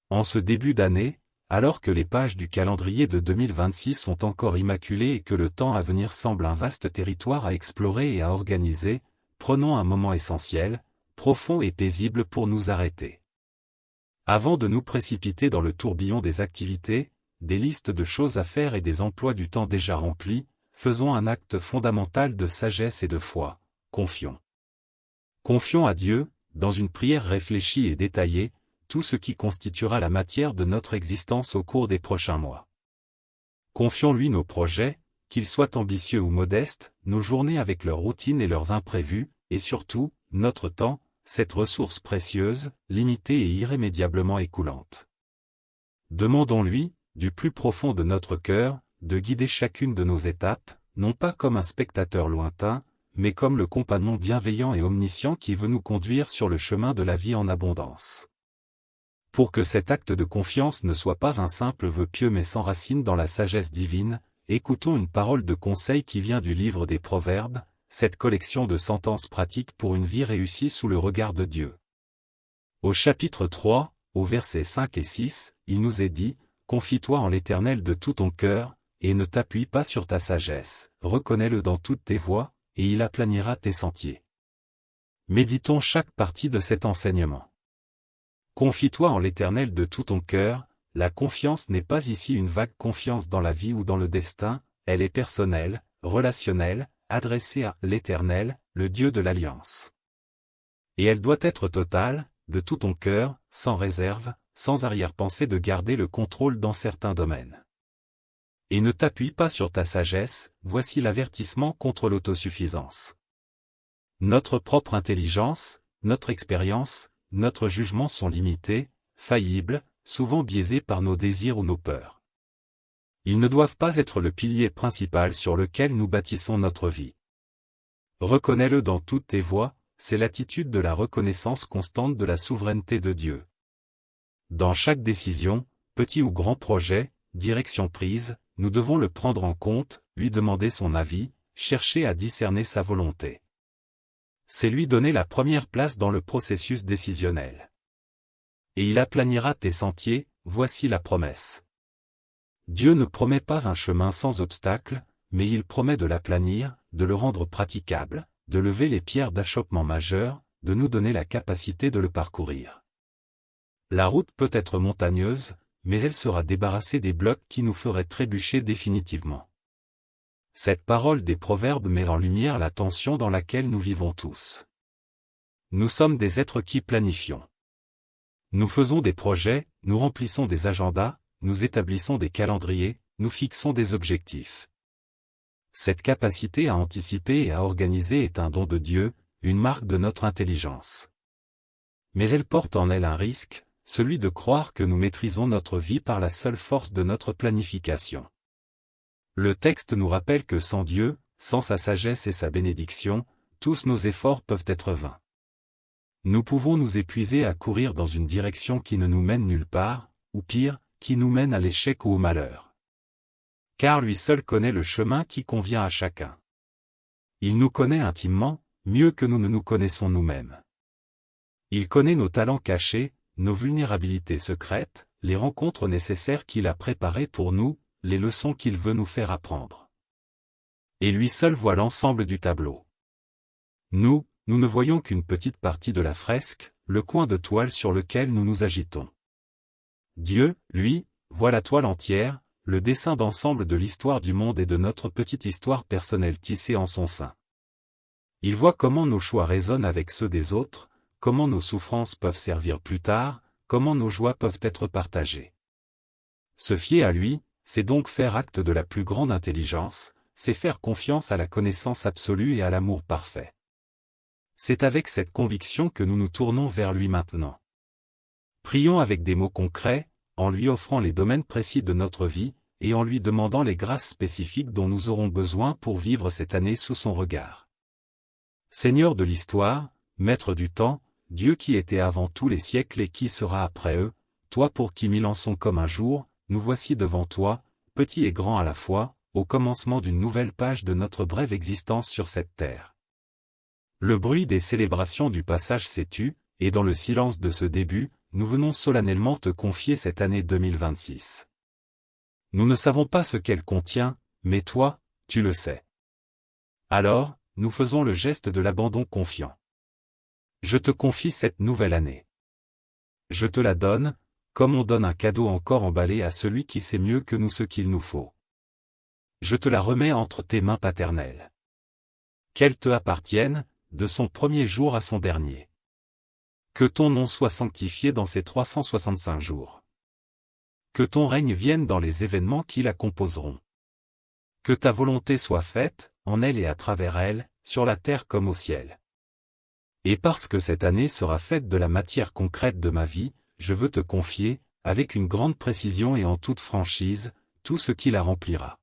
En ce début d'année, alors que les pages du calendrier de 2026 sont encore immaculées et que le temps à venir semble un vaste territoire à explorer et à organiser, prenons un moment essentiel, profond et paisible pour nous arrêter. Avant de nous précipiter dans le tourbillon des activités, des listes de choses à faire et des emplois du temps déjà remplis, faisons un acte fondamental de sagesse et de foi, confions. Confions à Dieu, dans une prière réfléchie et détaillée, tout ce qui constituera la matière de notre existence au cours des prochains mois. Confions-lui nos projets, qu'ils soient ambitieux ou modestes, nos journées avec leurs routines et leurs imprévus, et surtout, notre temps, cette ressource précieuse, limitée et irrémédiablement écoulante. Demandons-lui, du plus profond de notre cœur, de guider chacune de nos étapes, non pas comme un spectateur lointain, mais comme le compagnon bienveillant et omniscient qui veut nous conduire sur le chemin de la vie en abondance. Pour que cet acte de confiance ne soit pas un simple vœu pieux mais s'enracine dans la sagesse divine, écoutons une parole de conseil qui vient du livre des Proverbes, cette collection de sentences pratiques pour une vie réussie sous le regard de Dieu. Au chapitre 3, au versets 5 et 6, il nous est dit, « Confie-toi en l'Éternel de tout ton cœur, et ne t'appuie pas sur ta sagesse, reconnais-le dans toutes tes voies, et il aplanira tes sentiers. » Méditons chaque partie de cet enseignement. Confie-toi en l'Éternel de tout ton cœur, la confiance n'est pas ici une vague confiance dans la vie ou dans le destin, elle est personnelle, relationnelle, adressée à l'Éternel, le Dieu de l'Alliance. Et elle doit être totale, de tout ton cœur, sans réserve, sans arrière-pensée de garder le contrôle dans certains domaines. Et ne t'appuie pas sur ta sagesse, voici l'avertissement contre l'autosuffisance. Notre propre intelligence, notre expérience, notre jugement sont limités, faillibles, souvent biaisés par nos désirs ou nos peurs. Ils ne doivent pas être le pilier principal sur lequel nous bâtissons notre vie. Reconnais-le dans toutes tes voies, c'est l'attitude de la reconnaissance constante de la souveraineté de Dieu. Dans chaque décision, petit ou grand projet, direction prise, nous devons le prendre en compte, lui demander son avis, chercher à discerner sa volonté. C'est lui donner la première place dans le processus décisionnel. Et il aplanira tes sentiers, voici la promesse. Dieu ne promet pas un chemin sans obstacle, mais il promet de l'aplanir, de le rendre praticable, de lever les pierres d'achoppement majeures, de nous donner la capacité de le parcourir. La route peut être montagneuse, mais elle sera débarrassée des blocs qui nous feraient trébucher définitivement. Cette parole des Proverbes met en lumière la tension dans laquelle nous vivons tous. Nous sommes des êtres qui planifions. Nous faisons des projets, nous remplissons des agendas, nous établissons des calendriers, nous fixons des objectifs. Cette capacité à anticiper et à organiser est un don de Dieu, une marque de notre intelligence. Mais elle porte en elle un risque, celui de croire que nous maîtrisons notre vie par la seule force de notre planification. Le texte nous rappelle que sans Dieu, sans sa sagesse et sa bénédiction, tous nos efforts peuvent être vains. Nous pouvons nous épuiser à courir dans une direction qui ne nous mène nulle part, ou pire, qui nous mène à l'échec ou au malheur. Car lui seul connaît le chemin qui convient à chacun. Il nous connaît intimement, mieux que nous ne nous connaissons nous-mêmes. Il connaît nos talents cachés, nos vulnérabilités secrètes, les rencontres nécessaires qu'il a préparées pour nous, les leçons qu'il veut nous faire apprendre. Et lui seul voit l'ensemble du tableau. Nous ne voyons qu'une petite partie de la fresque, le coin de toile sur lequel nous nous agitons. Dieu, lui, voit la toile entière, le dessin d'ensemble de l'histoire du monde et de notre petite histoire personnelle tissée en son sein. Il voit comment nos choix résonnent avec ceux des autres, comment nos souffrances peuvent servir plus tard, comment nos joies peuvent être partagées. Se fier à lui, c'est donc faire acte de la plus grande intelligence, c'est faire confiance à la connaissance absolue et à l'amour parfait. C'est avec cette conviction que nous nous tournons vers lui maintenant. Prions avec des mots concrets, en lui offrant les domaines précis de notre vie, et en lui demandant les grâces spécifiques dont nous aurons besoin pour vivre cette année sous son regard. Seigneur de l'histoire, Maître du temps, Dieu qui était avant tous les siècles et qui sera après eux, toi pour qui 1000 ans sont comme un jour, nous voici devant toi, petits et grands à la fois, au commencement d'une nouvelle page de notre brève existence sur cette terre. Le bruit des célébrations du passage s'est tu, et dans le silence de ce début, nous venons solennellement te confier cette année 2026. Nous ne savons pas ce qu'elle contient, mais toi, tu le sais. Alors, nous faisons le geste de l'abandon confiant. Je te confie cette nouvelle année. Je te la donne, comme on donne un cadeau encore emballé à celui qui sait mieux que nous ce qu'il nous faut. Je te la remets entre tes mains paternelles. Qu'elle te appartienne, de son premier jour à son dernier. Que ton nom soit sanctifié dans ces 365 jours. Que ton règne vienne dans les événements qui la composeront. Que ta volonté soit faite, en elle et à travers elle, sur la terre comme au ciel. Et parce que cette année sera faite de la matière concrète de ma vie, je veux te confier, avec une grande précision et en toute franchise, tout ce qui la remplira.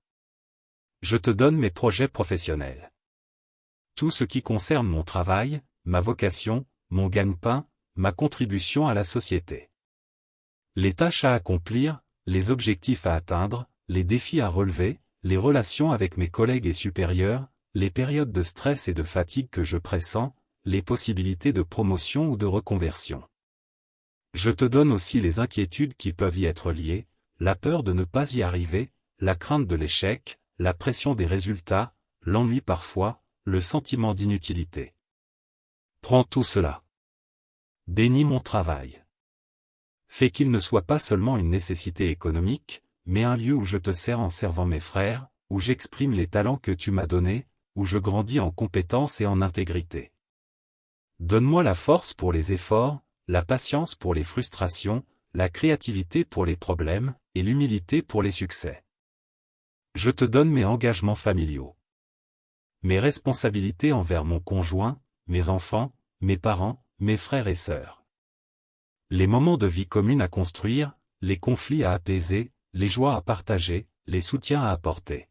Je te donne mes projets professionnels. Tout ce qui concerne mon travail, ma vocation, mon gagne-pain, ma contribution à la société. Les tâches à accomplir, les objectifs à atteindre, les défis à relever, les relations avec mes collègues et supérieurs, les périodes de stress et de fatigue que je pressens, les possibilités de promotion ou de reconversion. Je te donne aussi les inquiétudes qui peuvent y être liées, la peur de ne pas y arriver, la crainte de l'échec, la pression des résultats, l'ennui parfois, le sentiment d'inutilité. Prends tout cela. Bénis mon travail. Fais qu'il ne soit pas seulement une nécessité économique, mais un lieu où je te sers en servant mes frères, où j'exprime les talents que tu m'as donnés, où je grandis en compétences et en intégrité. Donne-moi la force pour les efforts, la patience pour les frustrations, la créativité pour les problèmes, et l'humilité pour les succès. Je te donne mes engagements familiaux. Mes responsabilités envers mon conjoint, mes enfants, mes parents, mes frères et sœurs. Les moments de vie commune à construire, les conflits à apaiser, les joies à partager, les soutiens à apporter.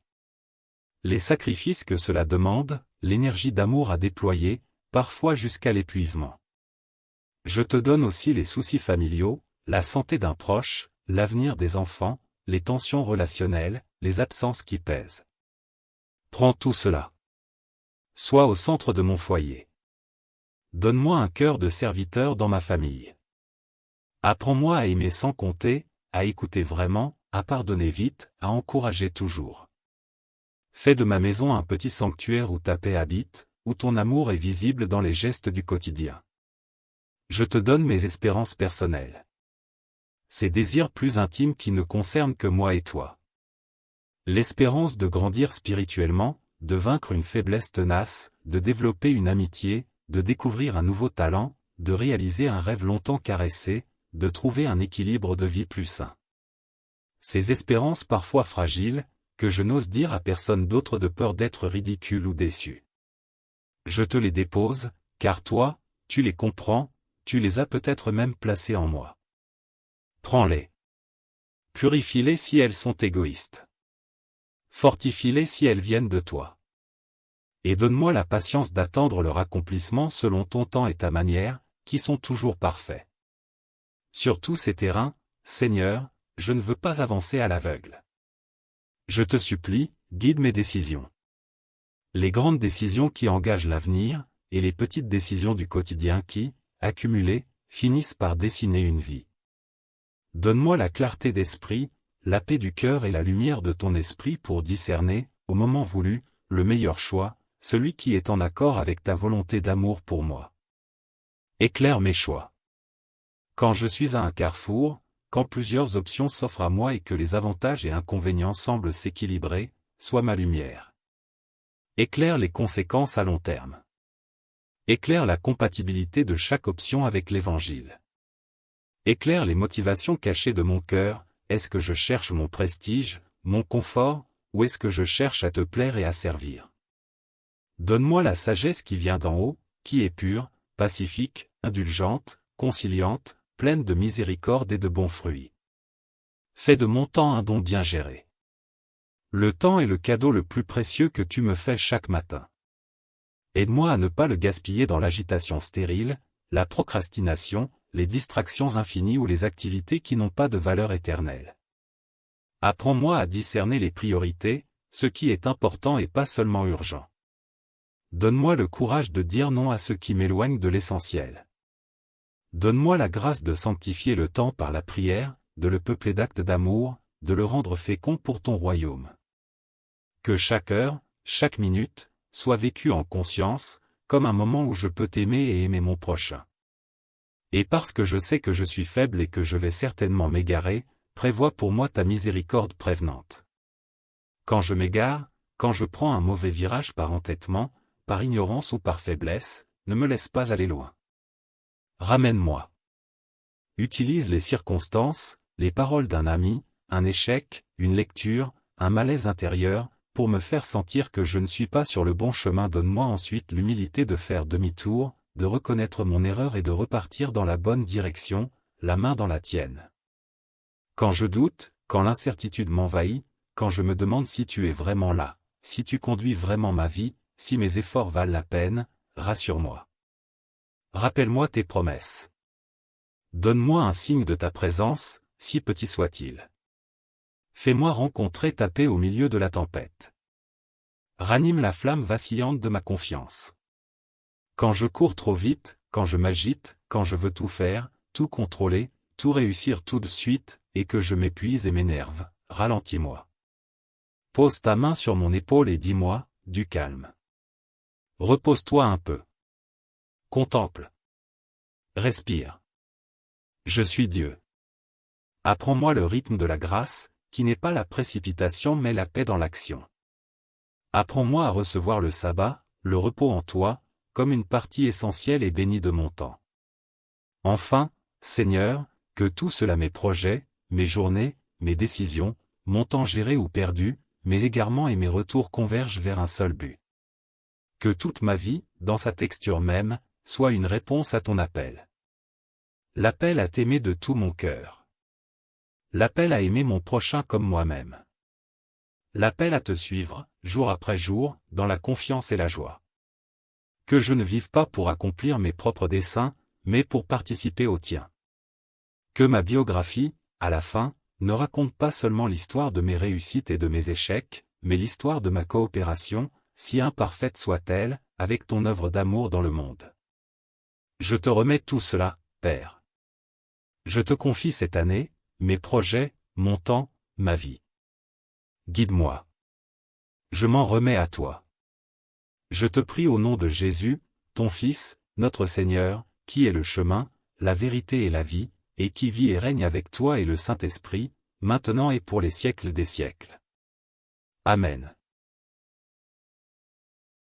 Les sacrifices que cela demande, l'énergie d'amour à déployer, parfois jusqu'à l'épuisement. Je te donne aussi les soucis familiaux, la santé d'un proche, l'avenir des enfants, les tensions relationnelles, les absences qui pèsent. Prends tout cela. Sois au centre de mon foyer. Donne-moi un cœur de serviteur dans ma famille. Apprends-moi à aimer sans compter, à écouter vraiment, à pardonner vite, à encourager toujours. Fais de ma maison un petit sanctuaire où ta paix habite, où ton amour est visible dans les gestes du quotidien. Je te donne mes espérances personnelles. Ces désirs plus intimes qui ne concernent que moi et toi. L'espérance de grandir spirituellement, de vaincre une faiblesse tenace, de développer une amitié, de découvrir un nouveau talent, de réaliser un rêve longtemps caressé, de trouver un équilibre de vie plus sain. Ces espérances parfois fragiles, que je n'ose dire à personne d'autre de peur d'être ridicule ou déçu. Je te les dépose, car toi, tu les comprends, tu les as peut-être même placées en moi. Prends-les. Purifie-les si elles sont égoïstes. Fortifie-les si elles viennent de toi. Et donne-moi la patience d'attendre leur accomplissement selon ton temps et ta manière, qui sont toujours parfaits. Sur tous ces terrains, Seigneur, je ne veux pas avancer à l'aveugle. Je te supplie, guide mes décisions. Les grandes décisions qui engagent l'avenir, et les petites décisions du quotidien qui, accumulées, finissent par dessiner une vie. Donne-moi la clarté d'esprit, la paix du cœur et la lumière de ton esprit pour discerner, au moment voulu, le meilleur choix, celui qui est en accord avec ta volonté d'amour pour moi. Éclaire mes choix. Quand je suis à un carrefour, quand plusieurs options s'offrent à moi et que les avantages et inconvénients semblent s'équilibrer, sois ma lumière. Éclaire les conséquences à long terme. Éclaire la compatibilité de chaque option avec l'Évangile. Éclaire les motivations cachées de mon cœur, est-ce que je cherche mon prestige, mon confort, ou est-ce que je cherche à te plaire et à servir? Donne-moi la sagesse qui vient d'en haut, qui est pure, pacifique, indulgente, conciliante, pleine de miséricorde et de bons fruits. Fais de mon temps un don bien géré. Le temps est le cadeau le plus précieux que tu me fais chaque matin. Aide-moi à ne pas le gaspiller dans l'agitation stérile, la procrastination, les distractions infinies ou les activités qui n'ont pas de valeur éternelle. Apprends-moi à discerner les priorités, ce qui est important et pas seulement urgent. Donne-moi le courage de dire non à ce qui m'éloigne de l'essentiel. Donne-moi la grâce de sanctifier le temps par la prière, de le peupler d'actes d'amour, de le rendre fécond pour ton royaume. Que chaque heure, chaque minute, soit vécue en conscience, comme un moment où je peux t'aimer et aimer mon prochain. Et parce que je sais que je suis faible et que je vais certainement m'égarer, prévois pour moi ta miséricorde prévenante. Quand je m'égare, quand je prends un mauvais virage par entêtement, par ignorance ou par faiblesse, ne me laisse pas aller loin. Ramène-moi. Utilise les circonstances, les paroles d'un ami, un échec, une lecture, un malaise intérieur, pour me faire sentir que je ne suis pas sur le bon chemin. Donne-moi ensuite l'humilité de faire demi-tour, de reconnaître mon erreur et de repartir dans la bonne direction, la main dans la tienne. Quand je doute, quand l'incertitude m'envahit, quand je me demande si tu es vraiment là, si tu conduis vraiment ma vie, si mes efforts valent la peine, rassure-moi. Rappelle-moi tes promesses. Donne-moi un signe de ta présence, si petit soit-il. Fais-moi rencontrer ta paix au milieu de la tempête. Ranime la flamme vacillante de ma confiance. Quand je cours trop vite, quand je m'agite, quand je veux tout faire, tout contrôler, tout réussir tout de suite, et que je m'épuise et m'énerve, ralentis-moi. Pose ta main sur mon épaule et dis-moi, du calme. Repose-toi un peu. Contemple. Respire. Je suis Dieu. Apprends-moi le rythme de la grâce, qui n'est pas la précipitation mais la paix dans l'action. Apprends-moi à recevoir le sabbat, le repos en toi, comme une partie essentielle et bénie de mon temps. Enfin, Seigneur, que tout cela, mes projets, mes journées, mes décisions, mon temps géré ou perdu, mes égarements et mes retours convergent vers un seul but. Que toute ma vie, dans sa texture même, soit une réponse à ton appel. L'appel à t'aimer de tout mon cœur. L'appel à aimer mon prochain comme moi-même. L'appel à te suivre, jour après jour, dans la confiance et la joie. Que je ne vive pas pour accomplir mes propres desseins, mais pour participer au tien. Que ma biographie, à la fin, ne raconte pas seulement l'histoire de mes réussites et de mes échecs, mais l'histoire de ma coopération, si imparfaite soit-elle, avec ton œuvre d'amour dans le monde. Je te remets tout cela, Père. Je te confie cette année, mes projets, mon temps, ma vie. Guide-moi. Je m'en remets à toi. Je te prie au nom de Jésus, ton Fils, notre Seigneur, qui est le chemin, la vérité et la vie, et qui vit et règne avec toi et le Saint-Esprit, maintenant et pour les siècles des siècles. Amen.